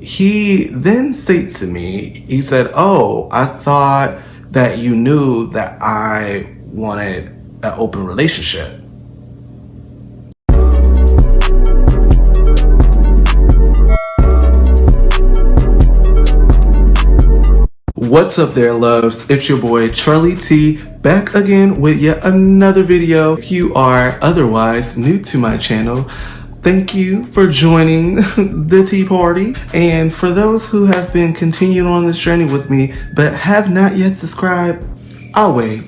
He then said to me, he said, "Oh, I thought that you knew that I wanted an open relationship." What's up there, loves? It's your boy Charlie T, back again with yet another video. If you are otherwise new to my channel, thank you for joining the tea party. And for those who have been continuing on this journey with me but have not yet subscribed, I'll wait.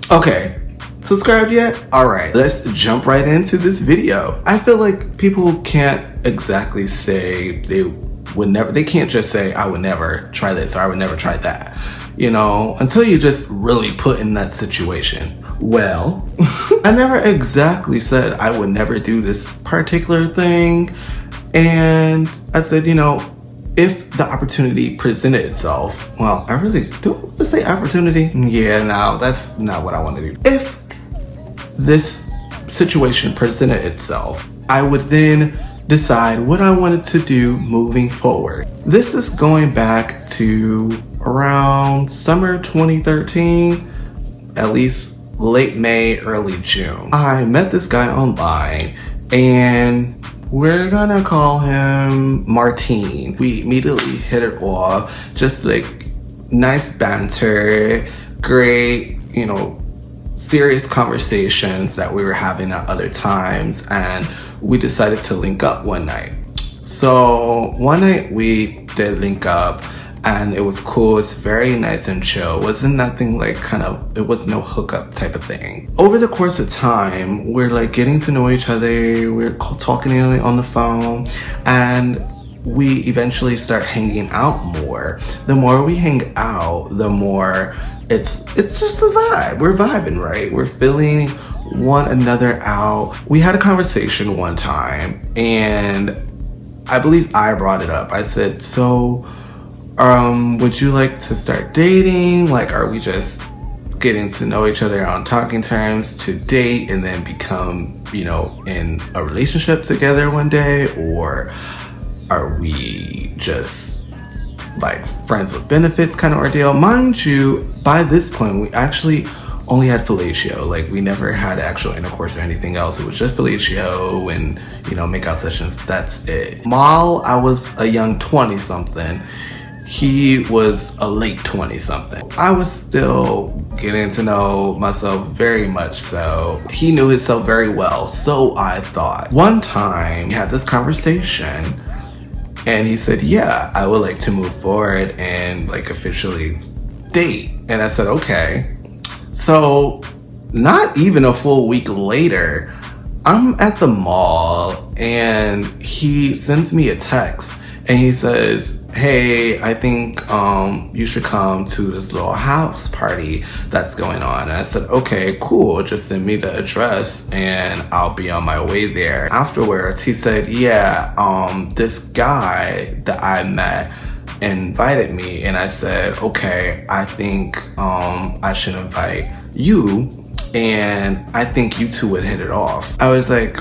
Okay, subscribed yet? Alright, let's jump right into this video. I feel like people can't exactly say they can't just say, "I would never try this" or "I would never try that," you know, until you just really put in that situation. Well, I never exactly said I would never do this particular thing. And I said, you know, if the opportunity presented itself, well, I really do I want to say opportunity. Yeah, no, that's not what I want to do. If this situation presented itself, I would then decide what I wanted to do moving forward. This is going back to around summer 2013, at least late May, early June. I met this guy online and we're gonna call him Martine. We immediately hit it off, just like nice banter, great, you know, serious conversations that we were having at other times, and we decided to link up one night. So one night we did link up and it was cool. It's very nice and chill. It wasn't nothing like it was no hookup type of thing. Over the course of time, we're like getting to know each other. We're talking on the phone and we eventually start hanging out more. The more we hang out, the more it's just a vibe. We're vibing, right? We're feeling one another out. We had a conversation one time and I believe I brought it up. I said, "So, would you like to start dating? Like, are we just getting to know each other on talking terms to date and then become, you know, in a relationship together one day? Or are we just like friends with benefits kind of ordeal?" Mind you, by this point, we actually only had fellatio. Like, we never had actual intercourse or anything else. It was just fellatio and, you know, makeout sessions. That's it. While I was a young 20-something, he was a late 20-something. I was still getting to know myself very much so. He knew himself very well, so I thought. One time, we had this conversation and he said, "Yeah, I would like to move forward and like officially date." And I said, "Okay." So not even a full week later, I'm at the mall and he sends me a text and he says, "Hey, I think you should come to this little house party that's going on." And I said, "Okay, cool. Just send me the address and I'll be on my way there." Afterwards, he said, "Yeah, this guy that I met invited me." And I said, "Okay, I think I should invite you, and I think you two would hit it off." I was like,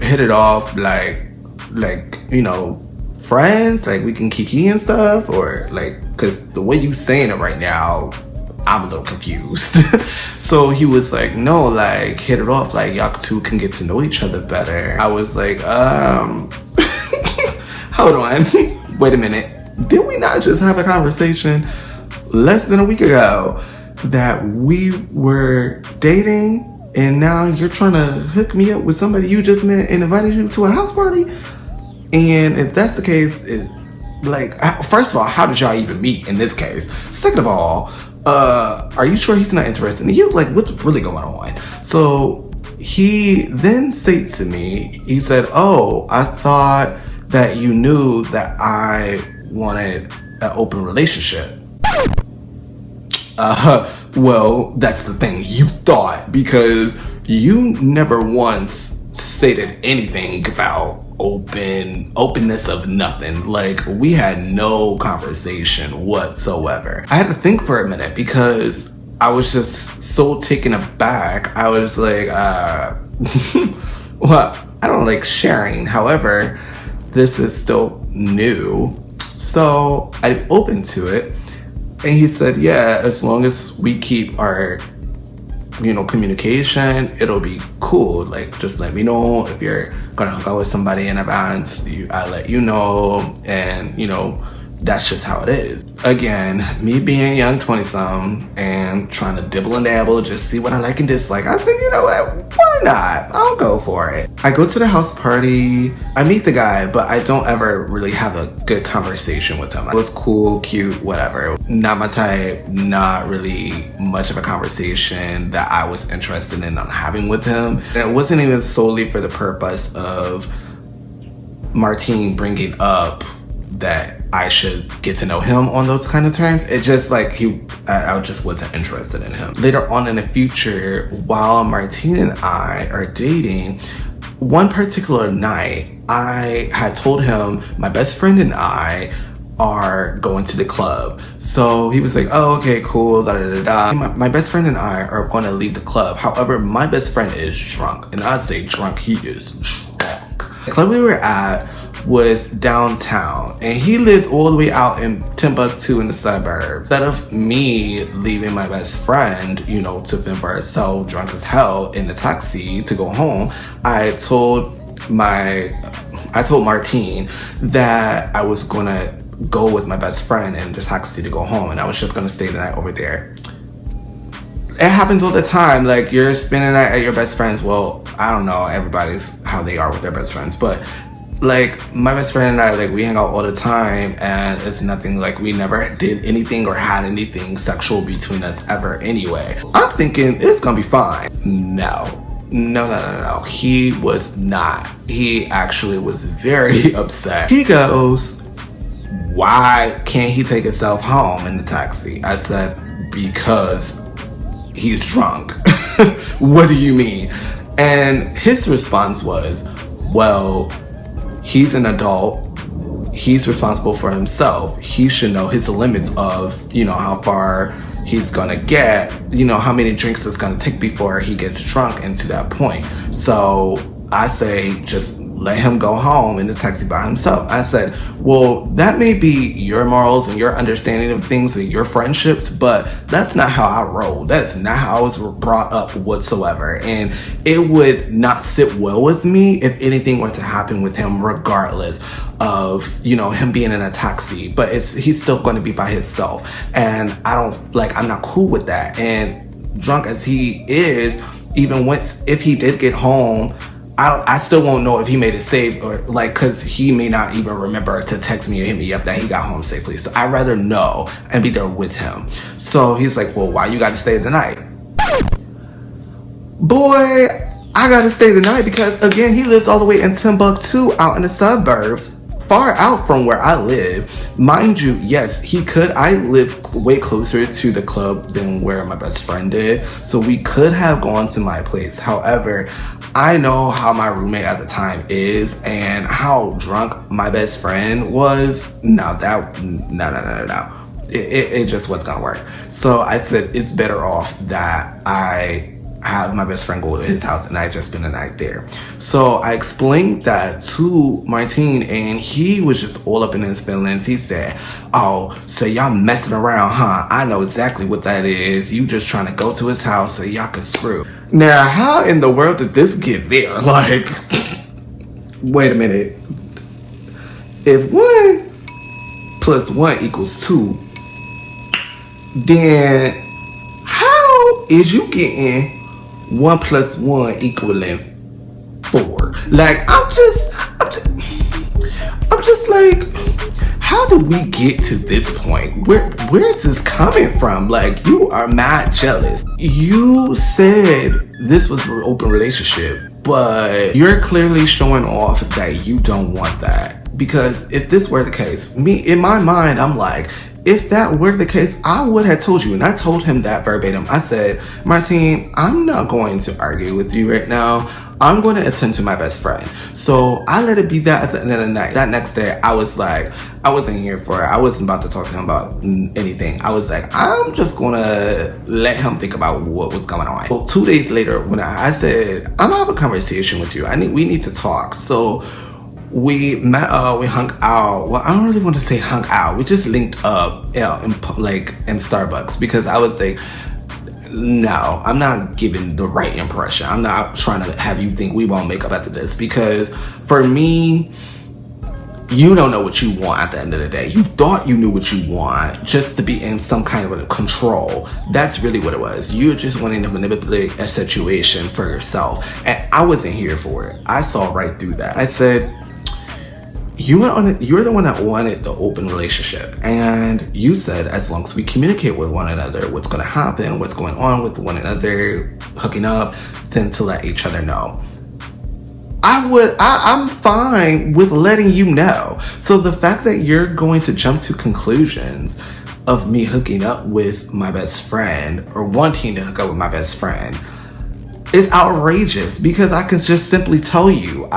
hit it off like, you know, friends, like we can kiki and stuff, or like, because the way you saying it right now, I'm a little confused. So he was like, "No, like hit it off, like y'all two can get to know each other better." I was like, hold on. Wait a minute. Did we not just have a conversation less than a week ago that we were dating and now you're trying to hook me up with somebody you just met and invited you to a house party? And if that's the case, first of all, how did y'all even meet in this case? Second of all, are you sure he's not interested in you? Like, what's really going on? So he then said to me, he said, "Oh, I thought that you knew that I wanted an open relationship." Well, that's the thing. You thought, because you never once stated anything about openness of nothing. Like, we had no conversation whatsoever. I had to think for a minute because I was just so taken aback. I was like, well, I don't like sharing. However, this is still new. So I'm open to it. And he said, yeah, as long as we keep our, communication, it'll be cool. Like, just let me know if you're gonna hook up with somebody in advance. I let you know, and that's just how it is. Again, me being young 20-something and trying to dibble and dabble, just see what I like and dislike. I said, you know what? Why not? I'll go for it. I go to the house party. I meet the guy, but I don't ever really have a good conversation with him. It was cool, cute, whatever. Not my type, not really much of a conversation that I was interested in having with him. And it wasn't even solely for the purpose of Martine bringing up that I should get to know him on those kind of terms. It just like I just wasn't interested in him. Later on in the future, while Martine and I are dating, one particular night, I had told him my best friend and I are going to the club. So he was like, oh, okay, cool, da da da da. My best friend and I are going to leave the club. However, my best friend is drunk. And I say drunk, he is drunk. The club we were at was downtown, and he lived all the way out in Timbuktu in the suburbs. Instead of me leaving my best friend, to fend for herself, drunk as hell, in the taxi to go home, I told Martine that I was gonna go with my best friend in the taxi to go home, and I was just gonna stay the night over there. It happens all the time. Like, you're spending the night at your best friend's. Well, I don't know, everybody's how they are with their best friends, but like, my best friend and I, like, we hang out all the time, and it's nothing, like, we never did anything or had anything sexual between us ever anyway. I'm thinking it's gonna be fine. No. He was not. He actually was very upset. He goes, why can't he take himself home in the taxi? I said, because he's drunk. What do you mean? And his response was, well, he's an adult. He's responsible for himself. He should know his limits of, how far he's gonna get, how many drinks it's gonna take before he gets drunk and to that point. So I say, just let him go home in the taxi by himself. I said, well, that may be your morals and your understanding of things and your friendships, but that's not how I roll. That's not how I was brought up whatsoever. And it would not sit well with me if anything were to happen with him, regardless of, him being in a taxi. But he's still going to be by himself. And I'm not cool with that. And drunk as he is, even if he did get home, I still won't know if he made it safe, or because he may not even remember to text me or hit me up that he got home safely. So I'd rather know and be there with him. So he's like, well, why you got to stay the night? Boy, I got to stay the night because, again, he lives all the way in Timbuktu out in the suburbs, far out from where I live. Mind you, yes, he could. I live way closer to the club than where my best friend did. So we could have gone to my place. However, I know how my roommate at the time is and how drunk my best friend was. No. It just wasn't gonna work. So I said it's better off that I have my best friend go to his house and I just spend the night there. So I explained that to Martine, and he was just all up in his feelings. He said, oh, so y'all messing around, huh? I know exactly what that is. You just trying to go to his house so y'all can screw. Now, how in the world did this get there? Like, wait a minute. If 1 plus 1 equals 2, then how is you getting 1 plus 1 equaling 4? Like, I'm just like, how did we get to this point? Where's this coming from? Like, you are mad jealous. You said this was an open relationship, but you're clearly showing off that you don't want that. Because if this were the case, in my mind, I'm like, if that were the case, I would have told you. And I told him that verbatim. I said, Martine, I'm not going to argue with you right now. I'm going to attend to my best friend. So I let it be that at the end of the night. That next day, I was like, I wasn't here for it. I wasn't about to talk to him about anything. I was like, I'm just going to let him think about what was going on. So 2 days later, when I said, I'm going to have a conversation with you. We need to talk. So we met, we hung out. Well, I don't really want to say hung out. We just linked up, in Starbucks, because I was like, no, I'm not giving the right impression. I'm not trying to have you think we won't make up after this, because for me, you don't know what you want at the end of the day. You thought you knew what you want just to be in some kind of a control. That's really what it was. You're just wanting to manipulate a situation for yourself. And I wasn't here for it. I saw right through that. I said, you're the one that wanted the open relationship, and you said as long as we communicate with one another what's going to happen, what's going on with one another, hooking up, then to let each other know. I'm fine with letting you know. So the fact that you're going to jump to conclusions of me hooking up with my best friend, or wanting to hook up with my best friend, is outrageous, because I can just simply tell you,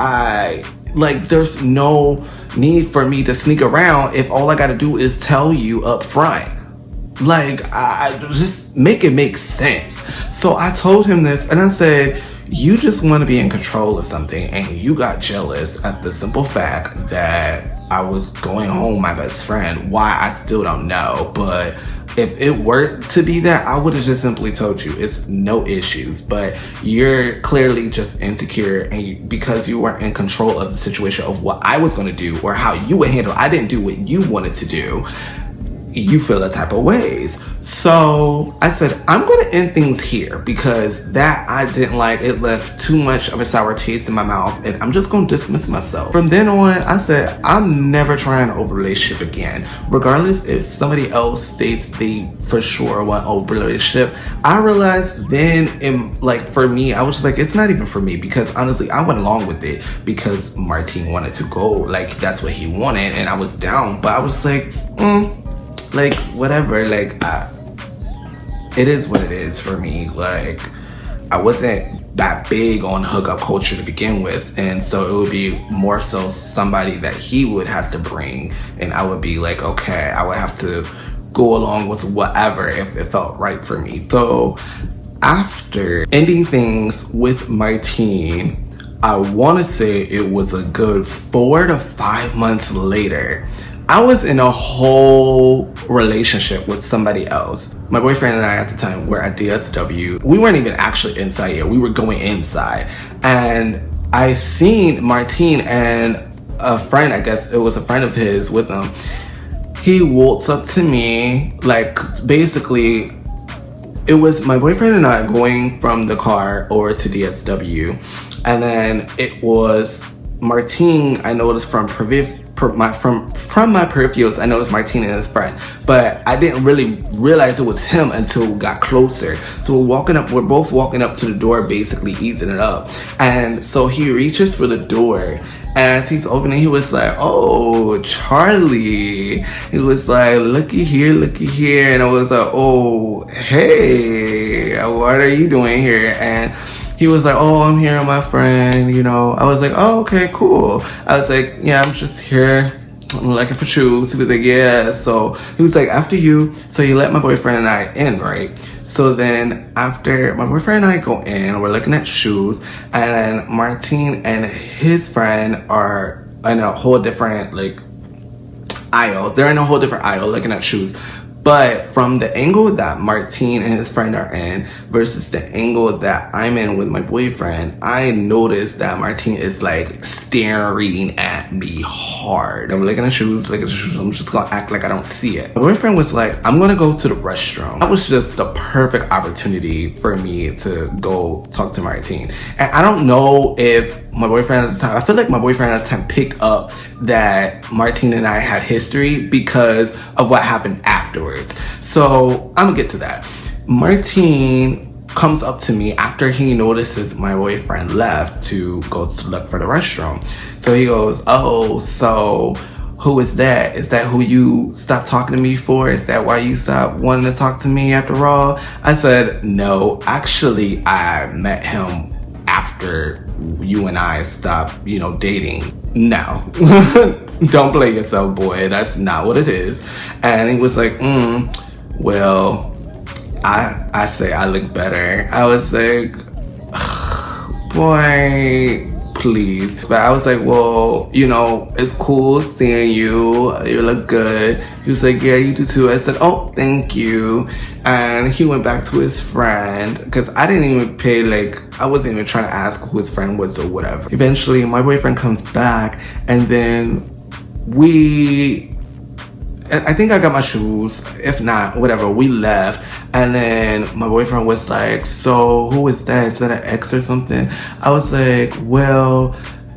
there's no need for me to sneak around if all I gotta do is tell you up front. I just make it make sense. So I told him this, and I said, you just want to be in control of something, and you got jealous at the simple fact that I was going home with my best friend. Why, I still don't know, but if it were to be that, I would have just simply told you it's no issues. But you're clearly just insecure, and because you weren't in control of the situation of what I was going to do or how you would handle, I didn't do what you wanted to do, you feel a type of ways. So I said, I'm going to end things here, because that I didn't like. It left too much of a sour taste in my mouth, and I'm just going to dismiss myself. From then on, I said, I'm never trying an open relationship again. Regardless if somebody else states they for sure want an open relationship, I realized then, for me, I was just like, it's not even for me, because honestly, I went along with it because Martin wanted to go. That's what he wanted, and I was down. But I was like, whatever, it is what it is for me. I wasn't that big on hookup culture to begin with, and so it would be more so somebody that he would have to bring, and I would be like, okay, I would have to go along with whatever if it felt right for me. So after ending things with Martine, I want to say it was a good 4 to 5 months later, I was in a whole relationship with somebody else. My boyfriend and I at the time were at DSW. We weren't even actually inside yet. We were going inside. And I seen Martine and a friend, I guess it was a friend of his with him. He walks up to me, basically, it was my boyfriend and I going from the car over to DSW. And then it was Martine, I noticed from my peripherals, I noticed Martine and his friend, but I didn't really realize it was him until we got closer. So we're both walking up to the door, basically easing it up. And so he reaches for the door, and as he's opening, he was like, oh, Charlie. He was like, looky here. And I was like, oh, hey, what are you doing here? And he was like, oh, I'm here with my friend, I was like, oh, okay, cool. I was like, yeah, I'm just here. I'm looking for shoes. He was like, yeah. So he was like, after you. So he let my boyfriend and I in, right? So then after my boyfriend and I go in, we're looking at shoes, and then Martine and his friend are in a whole different aisle. They're in a whole different aisle looking at shoes. But from the angle that Martine and his friend are in versus the angle that I'm in with my boyfriend, I noticed that Martine is staring at me hard. I'm looking at shoes. I'm just gonna act like I don't see it. My boyfriend was like, I'm gonna go to the restroom. That was just the perfect opportunity for me to go talk to Martine. And I don't know if my boyfriend at the time, I feel like my boyfriend at the time picked up that Martine and I had history because of what happened afterwards. So I'm gonna get to that. Martine comes up to me after he notices my boyfriend left to go to look for the restroom. So he goes, oh, so who is that? Is that who you stopped talking to me for? Is that why you stopped wanting to talk to me after all? I said, no, actually I met him after you and I stopped, you know, dating. No. Don't play yourself, boy. That's not what it is. And he was like, well, I say I look better. I was like, boy, please. But I was like, well, you know, it's cool seeing you. You look good. He was like, yeah, you do too. I said, oh, thank you. And he went back to his friend because I didn't even pay, like, I wasn't even trying to ask who his friend was or whatever. Eventually, my boyfriend comes back, and then I think I got my shoes. If not, whatever, we left. And then my boyfriend was like, so who is that? Is that an ex or something? I was like, well,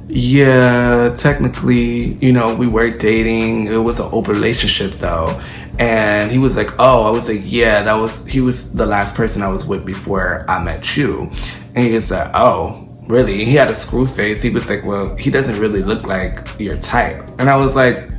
yeah, technically, you know, we were dating. It was an open relationship though. And he was like, oh. I was like, yeah, he was the last person I was with before I met you. And he was like, oh, really? He had a screw face. He was like, well, he doesn't really look like your type. And I was like,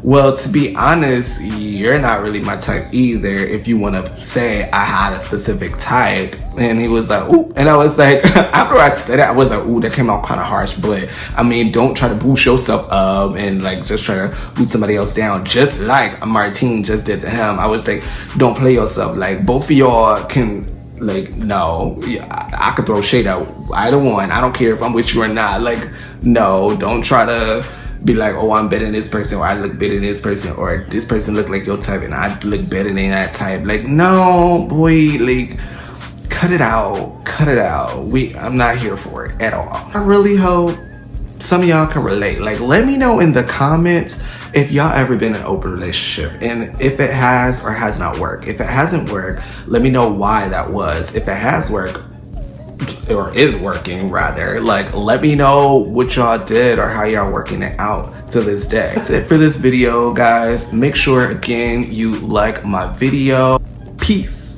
well, to be honest, you're not really my type either, if you want to say I had a specific type. And he was like, ooh. And I was like, after I said it, I was like, ooh, that came out kind of harsh. But I mean, don't try to boost yourself up and like just try to boost somebody else down, just like Martine just did to him. I was like, don't play yourself. Like, both of y'all can, like, no, I could throw shade out either one. I don't care if I'm with you or not. Like, no, don't try to be like, oh, I'm better than this person, or I look better than this person, or this person look like your type and I look better than that type. Like, no, boy, like, cut it out. I'm not here for it at all. I really hope some of y'all can relate. Like, let me know in the comments if y'all ever been in an open relationship, and if it has or has not worked. If it hasn't worked, let me know why that was. If it has worked, or is working rather, like, let me know what y'all did or how y'all working it out to this day. That's it for this video, guys. Make sure again you like my video. Peace.